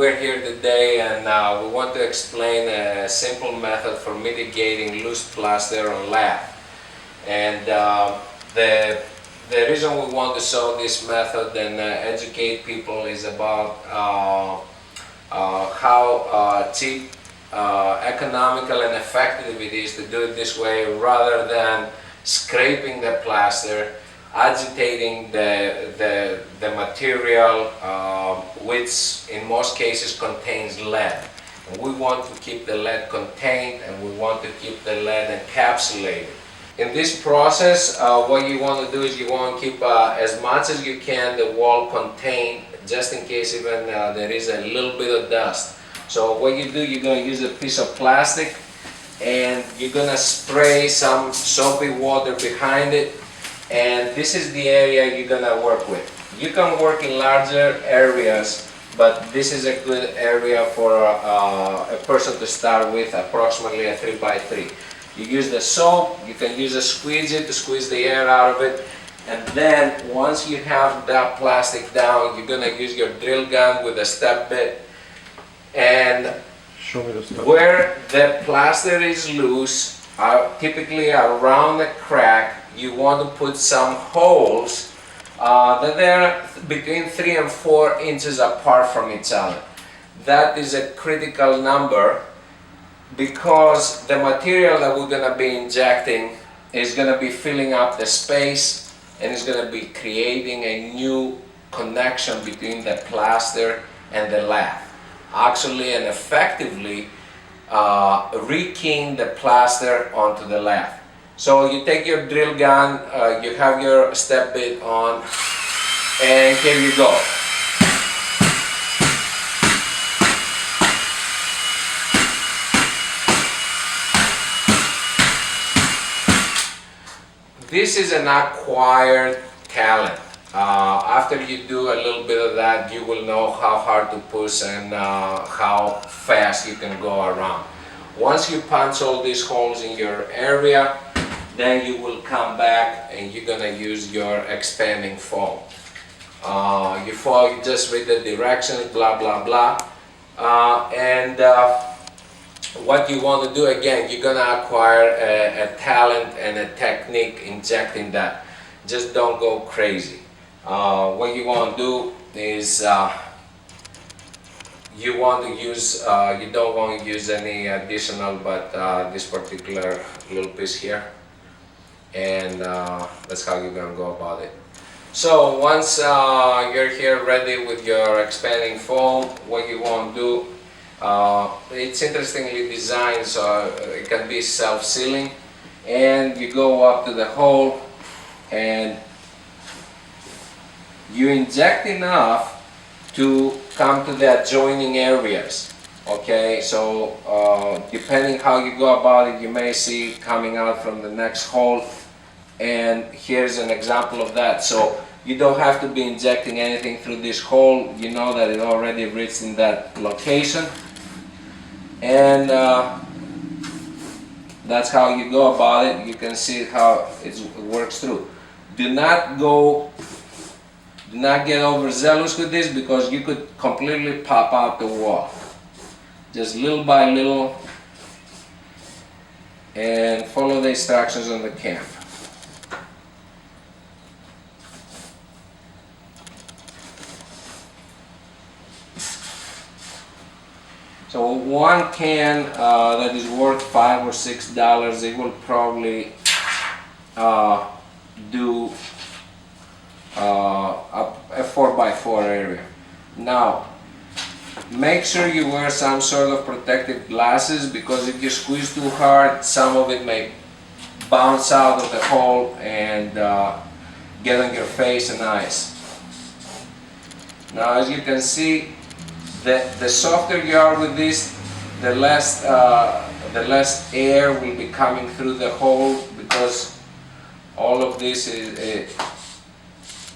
we're here today and we want to explain a simple method for mitigating loose plaster on lath. And the reason we want to show this method and educate people is about how cheap, economical and effective it is to do it this way, rather than scraping the plaster, agitating the material, which in most cases contains lead. And we want to keep the lead contained, and we want to keep the lead encapsulated. In this process, what you want to do is you want to keep as much as you can the wall contained, just in case even there is a little bit of dust. So what you do, you're going to use a piece of plastic and you're going to spray some soapy water behind it, and this is the area you're going to work with. You can work in larger areas, but this is a good area for a person to start with, approximately a 3x3. You use the soap, you can use a squeegee to squeeze the air out of it, and then once you have that plastic down, you're going to use your drill gun with a step bit, and where the plaster is loose, typically around the crack, you want to put some holes that they're between 3 and 4 inches apart from each other. That is a critical number, because the material that we're going to be injecting is going to be filling up the space, and is going to be creating a new connection between the plaster and the lath, actually and effectively rekeying the plaster onto the lath. So you take your drill gun, you have your step bit on, and here you go. This is an acquired talent. After you do a little bit of that, you will know how hard to push and how fast you can go around. Once you punch all these holes in your area, then you will come back and you're going to use your expanding foam. You just read the directions, blah blah blah, and what you want to do, again, you're going to acquire a talent and a technique injecting that. Just don't go crazy. What you want to do is you don't want to use any additional but this particular little piece here, and that's how you're going to go about it. So once you're here ready with your expanding foam, what you want to do, it's interestingly designed so it can be self-sealing, and you go up to the hole and you inject enough to come to the adjoining areas. Okay, so depending how you go about it, you may see coming out from the next hole, and here's an example of that. So you don't have to be injecting anything through this hole. You know that it already reached in that location, and that's how you go about it. You can see how it works through. Do not get overzealous with this, because you could completely pop out the wall. Just little by little, and follow the instructions on the cam. So one can that is worth $5 or $6, it will probably do a 4x4 area. Now, make sure you wear some sort of protective glasses, because if you squeeze too hard, some of it may bounce out of the hole and get on your face and eyes. Now, as you can see, the softer you are with this, the less air will be coming through the hole, because all of this is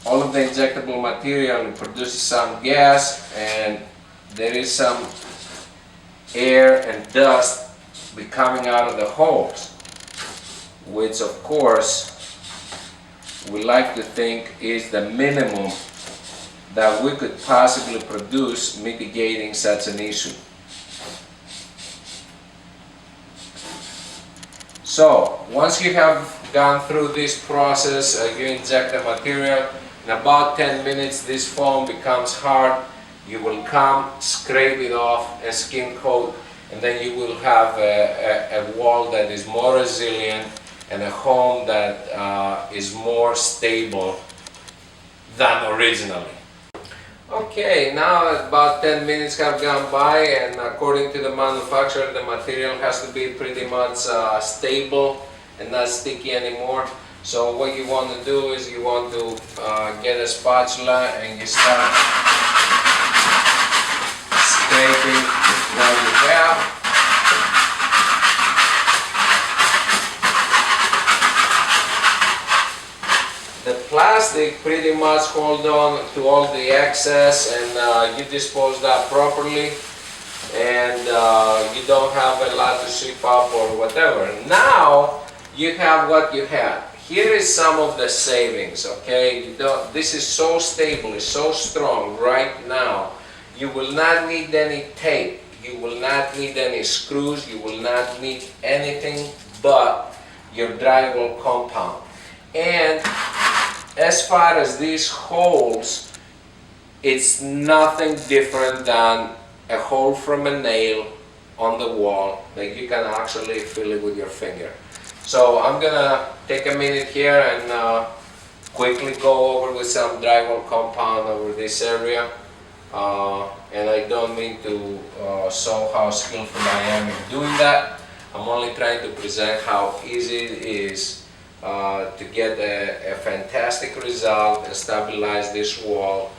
all of the injectable material produces some gas, and there is some air and dust be coming out of the holes, which of course we like to think is the minimum that we could possibly produce mitigating such an issue. So once you have gone through this process, you inject the material. In about 10 minutes this foam becomes hard. You will come, scrape it off and skim coat, and then you will have a wall that is more resilient and a home that is more stable than originally. Okay, now about 10 minutes have gone by, and according to the manufacturer, the material has to be pretty much stable and not sticky anymore. So what you want to do is you want to get a spatula and you start scraping what you have. The plastic pretty much hold on to all the excess, and you dispose that properly, and you don't have a lot to sweep up or whatever. Now you have what you have. Here is some of the savings, okay? This is so stable, it's so strong right now. You will not need any tape, you will not need any screws, you will not need anything but your drywall compound. And as far as these holes, it's nothing different than a hole from a nail on the wall that you can actually feel it with your finger. So I'm gonna take a minute here and quickly go over with some drywall compound over this area. And I don't mean to show how skillful I am in doing that. I'm only trying to present how easy it is to get a fantastic result and stabilize this wall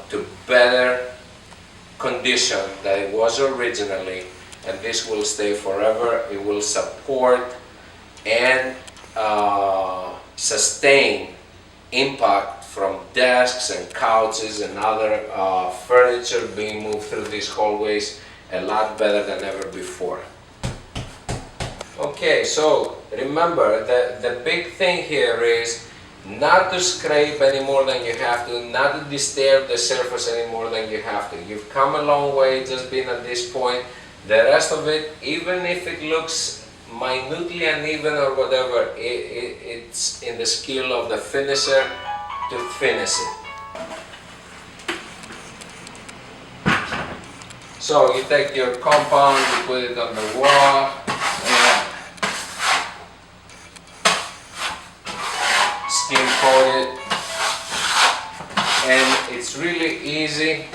to better condition that it was originally, and this will stay forever. It will support and sustain impact from desks and couches and other furniture being moved through these hallways a lot better than ever before. Okay, so remember the big thing here is not to scrape any more than you have to, not to disturb the surface any more than you have to. You've come a long way just being at this point. The rest of it, even if it looks minutely uneven or whatever, it's in the skill of the finisher to finish it. So you take your compound, you put it on the wall, skim coat it, and it's really easy.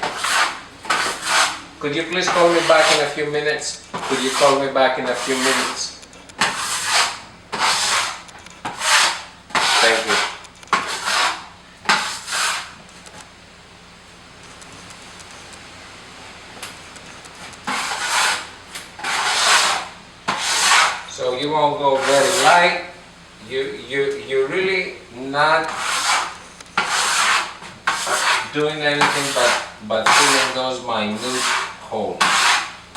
Could you please call me back in a few minutes? Could you call me back in a few minutes? Thank you. So you won't go very light. You're really not doing anything but filling those minute holes,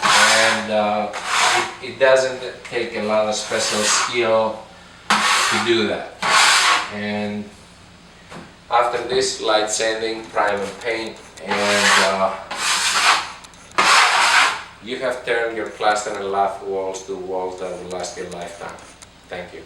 and it doesn't take a lot of special skill to do that. And after this, light sanding, prime and paint, and you have turned your plaster and lath walls to walls that will last your lifetime. Thank you.